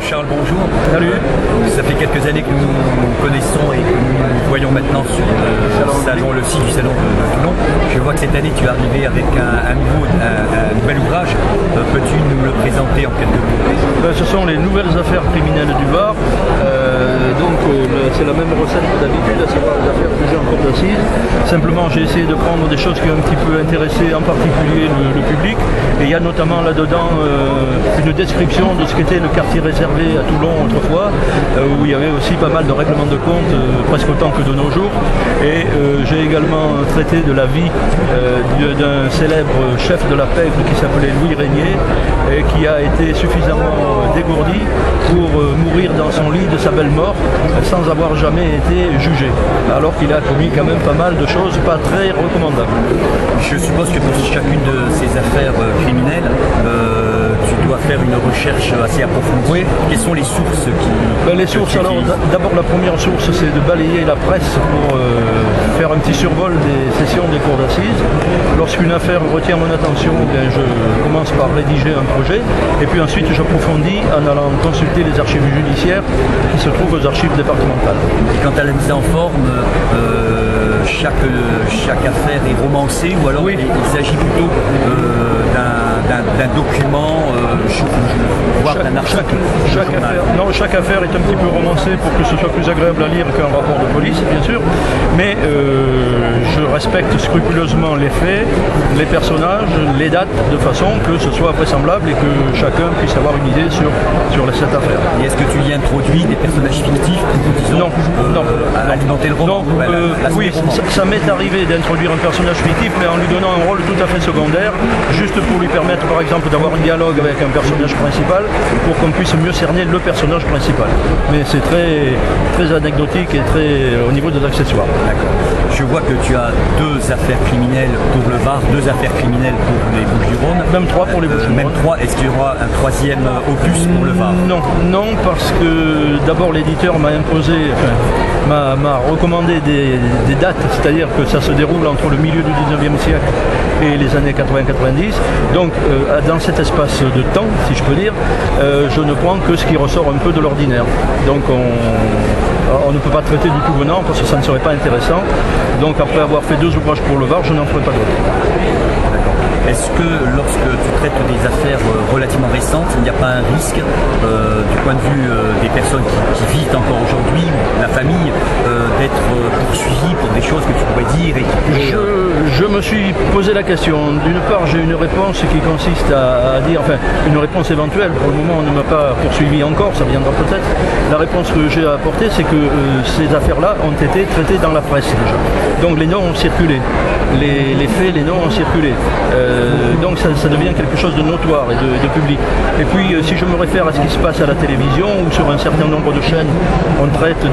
Charles, bonjour. Salut. Ça fait quelques années que nous nous connaissons et que nous voyons maintenant sur le site du salon de Toulon. Je vois que cette année tu es arrivé avec un nouvel ouvrage. Peux-tu nous le présenter en quelques mots? Ce sont les nouvelles affaires criminelles du Var. C'est la même recette que d'habitude, à savoir les affaires jugées en cour d'assises. Simplement j'ai essayé de prendre des choses qui ont un petit peu intéressé en particulier le public. Et il y a notamment là-dedans une description de ce qu'était le quartier réservé à Toulon autrefois, où il y avait aussi pas mal de règlements de compte, presque autant que de nos jours. Et j'ai également traité de la vie d'un célèbre chef de la pègre qui s'appelait Louis Régnier, et qui a été suffisamment dégourdi pour mourir dans son lit de sa belle mort, sans avoir jamais été jugé, alors qu'il a commis quand même pas mal de choses pas très recommandables. Je suppose que pour chacune de ces affaires criminelles, tu dois faire une recherche assez approfondie. Oui. Quelles sont les sources qui... Les sources, alors d'abord la première source, c'est de balayer la presse pour faire un petit survol des sessions des cours d'assises. Lorsqu'une affaire retient mon attention, je commence par rédiger un projet, et puis ensuite j'approfondis en allant consulter les archives judiciaires qui se trouvent aux archives départementales. Et quant à la mise en forme, chaque affaire est romancée, ou alors oui, il s'agit plutôt d'un document, voire d'un article? Chaque affaire est un petit peu romancée pour que ce soit plus agréable à lire qu'un rapport de police, bien sûr, mais je respecte scrupuleusement les faits, les personnages, les dates, de façon que ce soit vraisemblable et que chacun puisse avoir une idée sur cette affaire. Et est-ce que tu y introduis des personnages fictifs, disons, à alimenter le roman? Oui, ça m'est arrivé d'introduire un personnage fictif, mais en lui donnant un rôle tout à fait secondaire, juste pour lui permettre par exemple d'avoir un dialogue avec un personnage principal, pour qu'on puisse mieux cerner le personnage principal. Mais c'est très, très anecdotique et très au niveau des accessoires. D'accord. Je vois que tu as 2 affaires criminelles pour le Var, 2 affaires criminelles pour les Bouches-du-Rhône. Même 3 pour les Bouches-du-Rhône. Même 3. Est-ce qu'il y aura un 3e opus pour le Var? Non, parce que d'abord l'éditeur m'a imposé, m'a recommandé des dates, c'est-à-dire que ça se déroule entre le milieu du 19e siècle et les années 80-90. Donc dans cet espace de temps, si je peux dire, je ne prends que ce qui ressort un peu de l'ordinaire. Donc on ne peut pas traiter du tout venant parce que ça ne serait pas intéressant. Donc après avoir fait 2 ouvrages pour le Var, je n'en ferai pas d'autres. Est-ce que lorsque tu traites des affaires relativement récentes, il n'y a pas un risque du point de vue des personnes qui vivent encore aujourd'hui, la famille, d'être poursuivies pour des choses que tu pourrais dire et qui pourraient... Je me suis posé la question. D'une part, j'ai une réponse qui consiste à dire, une réponse éventuelle. Pour le moment, on ne m'a pas poursuivi encore, ça viendra peut-être. La réponse que j'ai à apporter, c'est que ces affaires-là ont été traitées dans la presse déjà. Donc les noms ont circulé. Les faits, les noms ont circulé. Donc ça devient quelque chose de notoire et de public. Et puis si je me réfère à ce qui se passe à la télévision ou sur un certain nombre de chaînes, on traite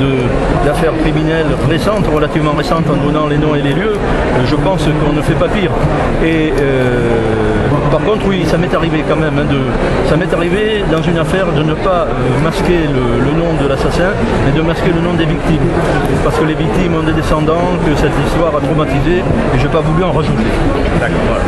d'affaires criminelles récentes, relativement récentes, en donnant les noms et les lieux, je pense qu'on ne fait pas pire. Et par contre, oui, ça m'est arrivé quand même, ça m'est arrivé dans une affaire de ne pas masquer le nom de l'assassin, mais de masquer le nom des victimes. Parce que les victimes ont des descendants, que cette histoire a traumatisé, et je n'ai pas voulu en rajouter. D'accord, voilà.